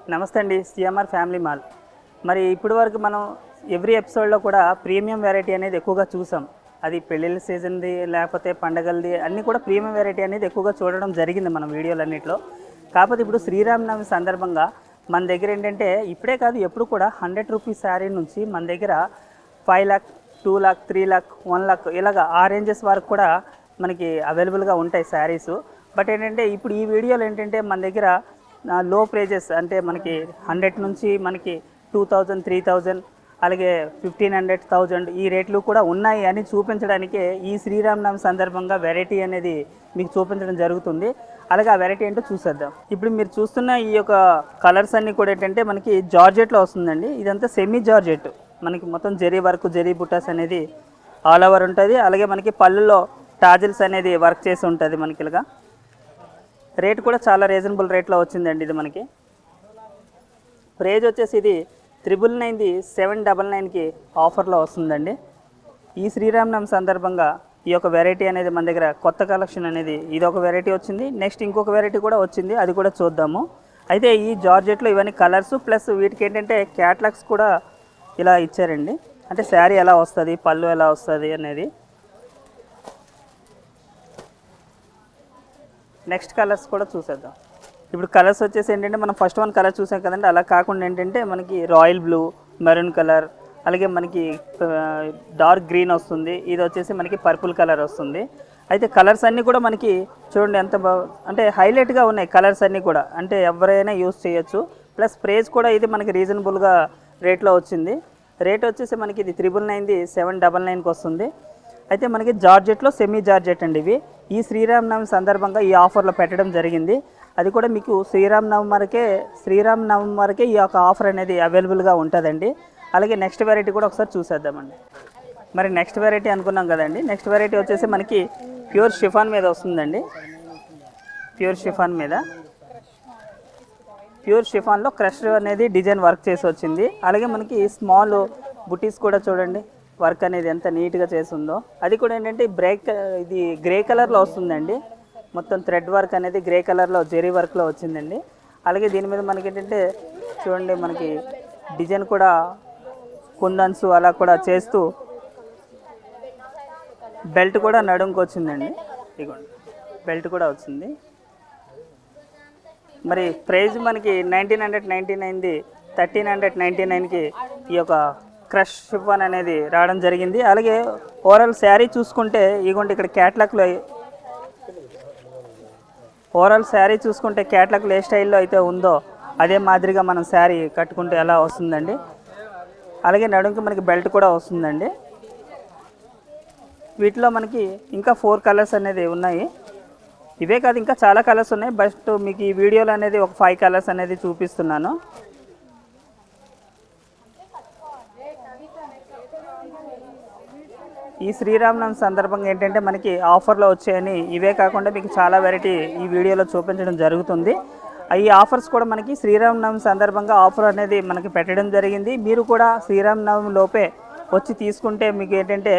నమస్తే అండి, CMR family mall. మరి ఇప్పటి వరకు మనం ఎవ్రీ ఎపిసోడ్లో కూడా ప్రీమియం వెరైటీ అనేది ఎక్కువగా చూసాం. అది పెళ్ళిళ్ళ సీజన్ది లేకపోతే పండగలది అన్నీ కూడా ప్రీమియం వెరైటీ అనేది ఎక్కువగా చూడడం జరిగింది మన వీడియోలన్నింటిలో. కాకపోతే ఇప్పుడు శ్రీరామనవమి సందర్భంగా మన దగ్గర ఏంటంటే ఇప్పుడే కాదు ఎప్పుడు కూడా 100 రూపీస్ శారీ నుంచి మన దగ్గర 5 లక్ష, 2 లక్ష, 3 లక్ష, 1 లక్ష ఇలాగ ఆ రేంజెస్ వరకు కూడా మనకి అవైలబుల్గా ఉంటాయి శారీస్. బట్ ఏంటంటే ఇప్పుడు ఈ వీడియోలో ఏంటంటే మన దగ్గర లో ప్రైజెస్ అంటే మనకి 100 నుంచి మనకి 2000, 3000 అలాగే 1500, 1000 ఈ రేట్లు కూడా ఉన్నాయి అని చూపించడానికే ఈ శ్రీరామనవమి సందర్భంగా వెరైటీ అనేది మీకు చూపించడం జరుగుతుంది. అలాగే ఆ వెరైటీ ఏంటో చూసేద్దాం. ఇప్పుడు మీరు చూస్తున్న ఈ యొక్క కలర్స్ అన్నీ కూడా ఏంటంటే మనకి జార్జెట్లో వస్తుందండి. ఇదంతా సెమీ జార్జెట్, మనకి మొత్తం జరీ వర్క్, జరీ బుటాస్ అనేది ఆల్ ఓవర్ ఉంటుంది. అలాగే మనకి పళ్ళులో టాజిల్స్ అనేది వర్క్ చేసి ఉంటుంది. మనకి ఇలాగా రేట్ కూడా చాలా రీజనబుల్ రేట్లో వచ్చిందండి. ఇది మనకి ప్రైజ్ వచ్చేసి ఇది 999ది 799కి ఆఫర్లో వస్తుందండి. ఈ శ్రీరామనవమి సందర్భంగా ఈ యొక్క వెరైటీ అనేది మన దగ్గర కొత్త కలెక్షన్ అనేది ఇది ఒక వెరైటీ వచ్చింది. నెక్స్ట్ ఇంకొక వెరైటీ కూడా వచ్చింది, అది కూడా చూద్దాము. అయితే ఈ జార్జెట్లో ఇవన్నీ కలర్స్ ప్లస్ వీటికి ఏంటంటే క్యాట్లాగ్స్ కూడా ఇలా ఇచ్చారండి. అంటే శారీ ఎలా వస్తుంది, పళ్ళు ఎలా వస్తుంది అనేది. నెక్స్ట్ కలర్స్ కూడా చూసేద్దాం. ఇప్పుడు కలర్స్ వచ్చేసి ఏంటంటే మనం ఫస్ట్ వన్ కలర్ చూసాం కదండి, అలా కాకుండా ఏంటంటే మనకి రాయల్ బ్లూ, మెరూన్ కలర్, అలాగే మనకి డార్క్ గ్రీన్ వస్తుంది. ఇది వచ్చేసి మనకి పర్పుల్ కలర్ వస్తుంది. అయితే కలర్స్ అన్నీ కూడా మనకి చూడండి ఎంత అంటే హైలైట్గా ఉన్నాయి కలర్స్ అన్నీ కూడా, అంటే ఎవరైనా యూస్ చేయొచ్చు. ప్లస్ ప్రైస్ కూడా ఇది మనకి రీజనబుల్గా రేట్లో వచ్చింది. రేట్ వచ్చేసి మనకి ఇది 999ది 799కి వస్తుంది. అయితే మనకి జార్జెట్లో సెమీ జార్జెట్ అండి ఇవి. ఈ శ్రీరామనవమి సందర్భంగా ఈ ఆఫర్లో పెట్టడం జరిగింది. అది కూడా మీకు శ్రీరామనవమి వరకే ఈ యొక్క ఆఫర్ అనేది అవైలబుల్గా ఉంటుందండి. అలాగే నెక్స్ట్ వెరైటీ కూడా ఒకసారి చూసేద్దామండి. మరి నెక్స్ట్ వెరైటీ అనుకున్నాం కదండి, నెక్స్ట్ వెరైటీ వచ్చేసి మనకి ప్యూర్ షిఫాన్ మీద వస్తుందండి. ప్యూర్ షిఫాన్లో క్రష్ అనేది డిజైన్ వర్క్ చేసి వచ్చింది. అలాగే మనకి స్మాల్ బుటీస్ కూడా చూడండి వర్క్ అనేది ఎంత నీట్గా చేసి ఉందో. అది కూడా ఏంటంటే ఇది గ్రే కలర్లో వస్తుందండి. మొత్తం థ్రెడ్ వర్క్ అనేది గ్రే కలర్లో జెరీ వర్క్లో వచ్చిందండి. అలాగే దీని మీద మనకి ఏంటంటే చూడండి మనకి డిజైన్ కూడా కుందన్స్ అలా కూడా చేస్తూ బెల్ట్ కూడా నడుంకి వచ్చిందండి. ఇదిగోండి బెల్ట్ కూడా వచ్చింది. మరి ప్రైస్ మనకి 1999ది 1399కి ఈ యొక్క క్రష్ షిఫాన్ అనేది రావడం జరిగింది. అలాగే ఓవరాల్ శారీ చూసుకుంటే ఇదిగోండి ఇక్కడ క్యాట్లాగ్లో ఏ స్టైల్లో అయితే ఉందో అదే మాదిరిగా మనం శారీ కట్టుకుంటే ఎలా వస్తుందండి. అలాగే నడుంకి మనకి బెల్ట్ కూడా వస్తుందండి. వీటిలో మనకి ఇంకా 4 కలర్స్ అనేది ఉన్నాయి. ఇవే కాదు ఇంకా చాలా కలర్స్ ఉన్నాయి. బట్ మీకు ఈ వీడియోలో అనేది ఒక 5 కలర్స్ అనేది చూపిస్తున్నాను. ఈ శ్రీరామనవమి సందర్భంగా ఏంటంటే మనకి ఆఫర్లో వచ్చాయని ఇవే కాకుండా మీకు చాలా వెరైటీ ఈ వీడియోలో చూపించడం జరుగుతుంది. ఈ ఆఫర్స్ కూడా మనకి శ్రీరామనవమి సందర్భంగా ఆఫర్ అనేది మనకి పెట్టడం జరిగింది. మీరు కూడా శ్రీరామనవమి లోపే వచ్చి తీసుకుంటే మీకు ఏంటంటే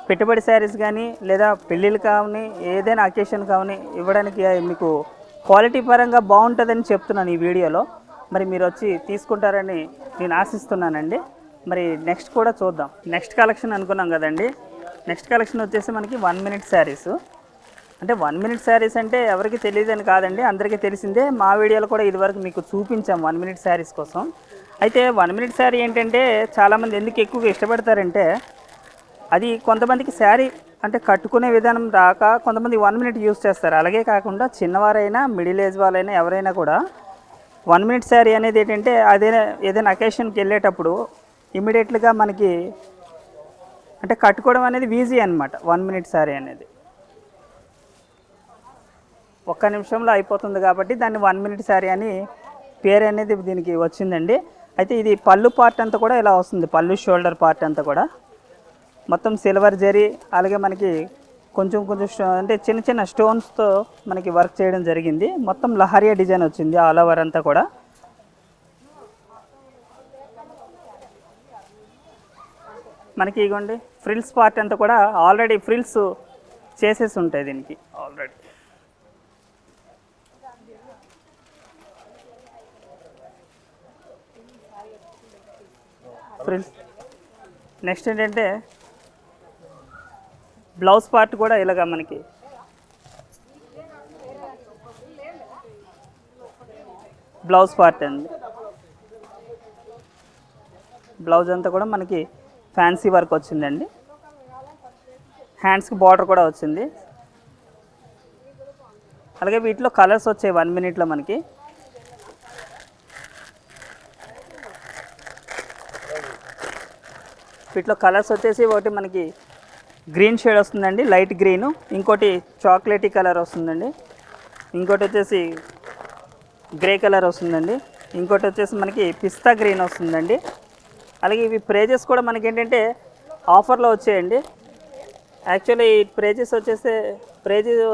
పెట్టుబడి శారీస్ కానీ లేదా పెళ్ళిళ్ళు కానీ ఏదైనా అకేషన్ కానీ ఇవ్వడానికి మీకు క్వాలిటీ పరంగా బాగుంటుందని చెప్తున్నాను ఈ వీడియోలో. మరి మీరు వచ్చి తీసుకుంటారని నేను ఆశిస్తున్నానండి. మరి నెక్స్ట్ కూడా చూద్దాం. నెక్స్ట్ కలెక్షన్ అనుకున్నాం కదండి, నెక్స్ట్ కలెక్షన్ వచ్చేసి మనకి 1 మినిట్ శారీస్. అంటే 1 మినిట్ శారీస్ అంటే ఎవరికి తెలియదని కాదండి, అందరికీ తెలిసిందే. మా వీడియోలో కూడా ఇదివరకు మీకు చూపించాం 1 మినిట్ శారీస్ కోసం. అయితే 1 మినిట్ శారీ ఏంటంటే చాలామంది ఎందుకు ఎక్కువగా ఇష్టపడతారంటే అది కొంతమందికి శారీ అంటే కట్టుకునే విధానం రాక కొంతమంది 1 మినిట్ యూస్ చేస్తారు. అలాగే కాకుండా చిన్నవారైనా మిడిల్ ఏజ్ వాళ్ళైనా ఎవరైనా కూడా 1 మినిట్ శారీ అనేది ఏంటంటే ఏదైనా అకేషన్కి వెళ్ళేటప్పుడు ఇమీడియట్గా మనకి అంటే కట్టుకోవడం అనేది ఈజీ అనమాట. 1 మినిట్ శారీ అనేది ఒక్క నిమిషంలో అయిపోతుంది కాబట్టి దాన్ని 1 మినిట్ శారీ అని పేరు అనేది దీనికి వచ్చిందండి. అయితే ఇది పళ్ళు పార్ట్ అంతా కూడా ఇలా వస్తుంది. పళ్ళు షోల్డర్ పార్ట్ అంతా కూడా మొత్తం సిల్వర్ జరీ, అలాగే మనకి కొంచెం అంటే చిన్న చిన్న స్టోన్స్తో మనకి వర్క్ చేయడం జరిగింది. మొత్తం లహరియా డిజైన్ వచ్చింది ఆల్ ఓవర్ అంతా కూడా. మనకి ఇగోండి ఫ్రిల్స్ పార్ట్ అంతా కూడా ఆల్రెడీ ఫ్రిల్స్ చేసేసి ఉంటాయి దీనికి ఆల్రెడీ. ఫ్రిల్స్. నెక్స్ట్ ఏంటంటే బ్లౌజ్ పార్ట్ కూడా ఇలాగా మనకి బ్లౌజ్ పార్ట్ అండి. బ్లౌజ్ అంతా కూడా మనకి ఫ్యాన్సీ వర్క్ వచ్చిందండి. హ్యాండ్స్కి బార్డర్ కూడా వచ్చింది. అలాగే వీటిలో కలర్స్ వచ్చాయి 1 మినిట్లో మనకి. వీటిలో కలర్స్ వచ్చేసి ఒకటి మనకి గ్రీన్ షేడ్ వస్తుందండి, లైట్ గ్రీను. ఇంకోటి చాక్లెటీ కలర్ వస్తుందండి. ఇంకోటి వచ్చేసి గ్రే కలర్ వస్తుందండి. ఇంకోటి వచ్చేసి మనకి పిస్తా గ్రీన్ వస్తుందండి. అలాగే ఇవి ప్రైజెస్ కూడా మనకి ఏంటంటే ఆఫర్లో వచ్చాయండి. యాక్చువల్లీ ఈ ప్రైజెస్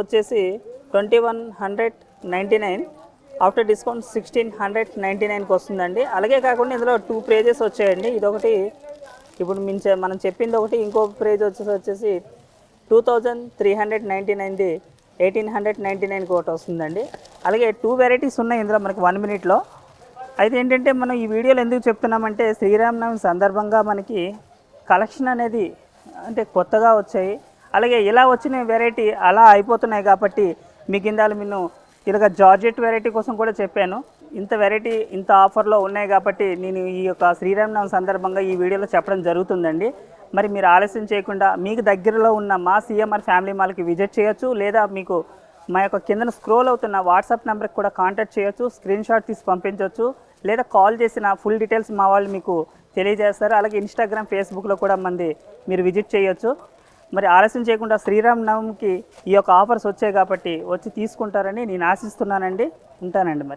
వచ్చేసి 2199, ఆఫ్టర్ డిస్కౌంట్ 1699కి వస్తుందండి. అలాగే కాకుండా ఇందులో 2 ప్రైజెస్ వచ్చాయండి. ఇదొకటి ఇప్పుడు మనం చెప్పింది ఒకటి, ఇంకో ప్రైజ్ వచ్చేసి 2399ది 1899కి ఒకటి వస్తుందండి. అలాగే 2 వెరైటీస్ ఉన్నాయి ఇందులో మనకి 1 మినిట్లో. అయితే ఏంటంటే మనం ఈ వీడియోలో ఎందుకు చెప్తున్నామంటే శ్రీరామనవమి సందర్భంగా మనకి కలెక్షన్ అనేది అంటే కొత్తగా వచ్చాయి. అలాగే ఇలా వచ్చిన వెరైటీ అలా అయిపోతున్నాయి కాబట్టి మీకు ఇందాలు నేను ఇలాగ జార్జెట్ వెరైటీ కోసం కూడా చెప్పాను. ఇంత వెరైటీ ఇంత ఆఫర్లో ఉన్నాయి కాబట్టి నేను ఈ యొక్క శ్రీరామనవమి సందర్భంగా ఈ వీడియోలో చెప్పడం జరుగుతుందండి. మరి మీరు ఆలస్యం చేయకుండా మీకు దగ్గరలో ఉన్న మా సిఎంఆర్ ఫ్యామిలీ మాల్కి విజిట్ చేయొచ్చు, లేదా మీకు మా యొక్క కిందన స్క్రోల్ అవుతున్న వాట్సాప్ నెంబర్కి కూడా కాంటాక్ట్ చేయొచ్చు, స్క్రీన్ షాట్ తీసి పంపించవచ్చు, లేదా కాల్ చేసిన ఫుల్ డీటెయిల్స్ మా వాళ్ళు మీకు తెలియజేస్తారు. అలాగే ఇన్స్టాగ్రామ్, ఫేస్బుక్లో కూడా మీరు విజిట్ చేయొచ్చు. మరి ఆలస్యం చేయకుండా శ్రీరామనవమికి ఈ యొక్క ఆఫర్స్ వచ్చాయి కాబట్టి వచ్చి తీసుకుంటారని నేను ఆశిస్తున్నానండి. ఉంటానండి మరి.